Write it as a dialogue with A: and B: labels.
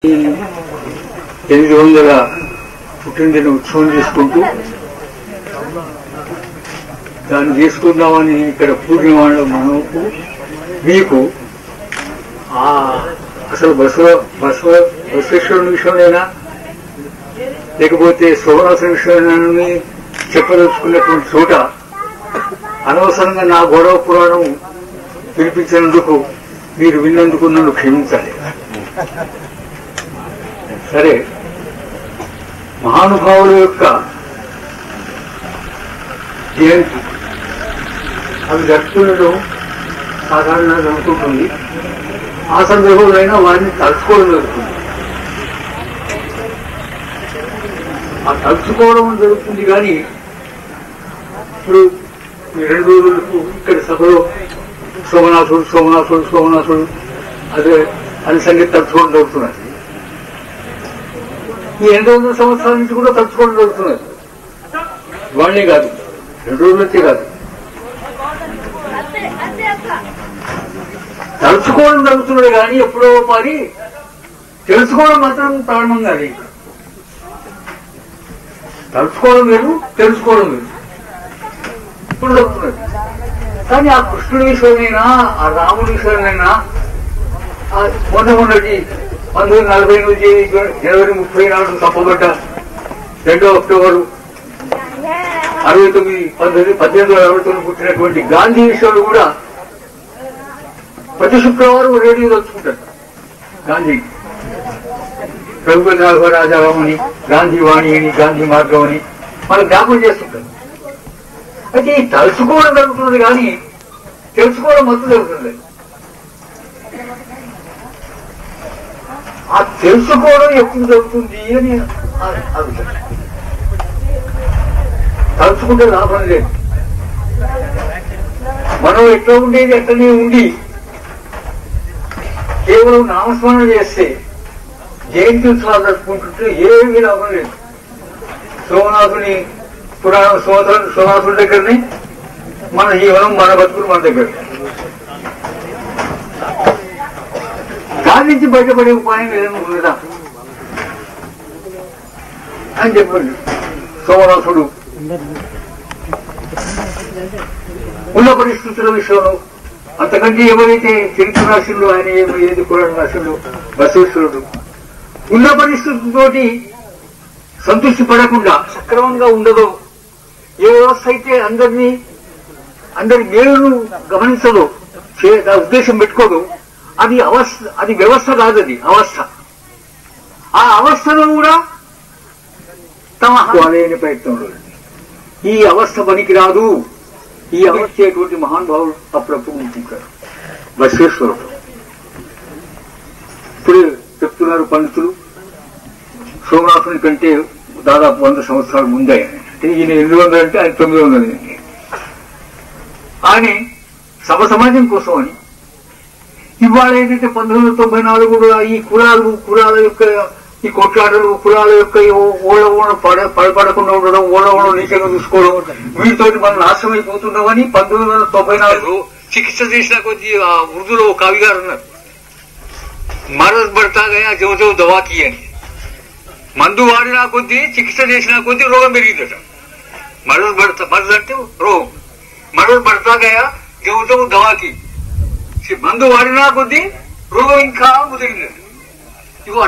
A: 800 పుట్టినదిన ఉత్సవం చేసుకుంటూ దాన్ని చేసుకుందామని ఇక్కడ పూర్ణ వాళ్ళ మనకు మీకు అసలు బసవేశ్వరుని విషయంలోనైనా లేకపోతే సోమనాథుని విషయంలోని చెప్పదలుచుకున్నటువంటి చోట అనవసరంగా నా గొడవ పురాణం వినిపించినందుకు మీరు విన్నందుకు నన్ను క్షమించాలి. సరే, మహానుభావుల యొక్క జయంతి అవి జరుపుకునడం సాధారణంగా జరుగుతుంటుంది. ఆ సందర్భంలో వారిని తలుచుకోవడం జరుగుతుంది. ఆ తలుచుకోవడం జరుగుతుంది కానీ ఇప్పుడు ఈ 2 రోజులకు ఇక్కడ సభలో సోమనాథుడు అదే అని సంగతి తలుచుకోవడం జరుగుతున్నది. ఈ 800 సంవత్సరాల నుంచి కూడా తలుచుకోవడం జరుగుతున్నది. వాళ్ళే కాదు, 2 రోజులకే కాదు, తలుచుకోవడం జరుగుతున్నది కానీ ఎప్పుడో మరి తెలుసుకోవడం మాత్రం ప్రారంభం కాదు. తలుచుకోవడం లేదు, తెలుసుకోవడం లేదు, ఇప్పుడు జరుగుతున్నది. కానీ ఆ కృష్ణుడి విషయమైనా ఆ రాముడి విషయమైనా మొన్నటి 1940 నుంచి జనవరి 30 నాడు తప్పబడ్డ 2 అక్టోబరు 1869 పుట్టినటువంటి గాంధీ విషయంలో కూడా ప్రతి శుక్రవారం రేడియో తలుచుకుంటారు. గాంధీ రఘుపతి రాజారాం అని, గాంధీ వాణి అని, గాంధీ మార్గం అని మనం జ్ఞాపకం చేస్తుంటారు. అయితే ఈ తలుచుకోవడం జరుగుతున్నది కానీ తెలుసుకోవడం మొత్తం జరుగుతుంది. ఆ తెలుసుకోవడం ఎప్పుడు జరుగుతుంది అని అడుగుతారు. తలుచుకుంటే లాభం లేదు. మనం ఎట్లా ఉండేది ఎట్లనే ఉండి కేవలం నామస్మరణ చేస్తే జయంతి ఉత్సవాలు జరుపుకుంటుంటే ఏమీ లాభం లేదు. సోమనాథుని పురాణం సోమనాథుడి దగ్గరనే మన జీవనం, మన బతుకులు మన దగ్గర. దాని నుంచి బయటపడే ఉపాయం ఏదైనా ఉన్నదా అని చెప్పండి. సోమనాథుడు ఉన్న పరిస్థితుల విషయంలో అంతకంటే ఎవరైతే చరిత్ర రాశుల్లో ఆయన ఏది పురాణ రాశుల్లో బసవేశ్వరుడు ఉన్న పరిస్థితులతోటి సంతృష్టి పడకుండా సక్రమంగా ఉండదో, ఏ వ్యవస్థ అయితే అందరి మేలును గమనించదో, ఉద్దేశం పెట్టుకోదు, అది వ్యవస్థ కాదు, అది అవస్థ. ఆ అవస్థలో కూడా తమ అనే ప్రయత్నంలో ఈ అవస్థ పనికి రాదు. ఈ అవస్థేటువంటి మహానుభావులు అప్పుడప్పుడు ఉంటుంటారు. బసవేశ్వరుడు ఇప్పుడు చెప్తున్నారు పండితులు, సోమనాథుని కంటే దాదాపు 100 సంవత్సరాల ముందే. ఈయన 800 అంటే ఆయన 900 అండి. ఆయన సమాజం కోసం అని ఇవాళ ఏదైతే 1994 ఈ కులాల యొక్క ఈ కొట్లాటలు, కులాల యొక్క ఓళ్ళ పడపడకుండా ఉండడం, ఓళ్ళ నీచంగా చూసుకోవడం, వీటితోటి మనం నాశనం అయిపోతున్నామని 1994 చికిత్స చేసిన కొద్ది ఆ ఉర్దూలో కవి గారు ఉన్నారు, మరద్ బడతా గయా జో జో దవాకి అని. మందు వాడినా కొద్దీ, చికిత్స చేసినా కొద్దీ రోగం పెరిగిందట. మరద్ అంటే రోగం, మరద్ బడతా గయా జో జో దవాకి. మందు వాడినా కొద్దీ రోగం ఇంకా ముదిరిందట. ఇగో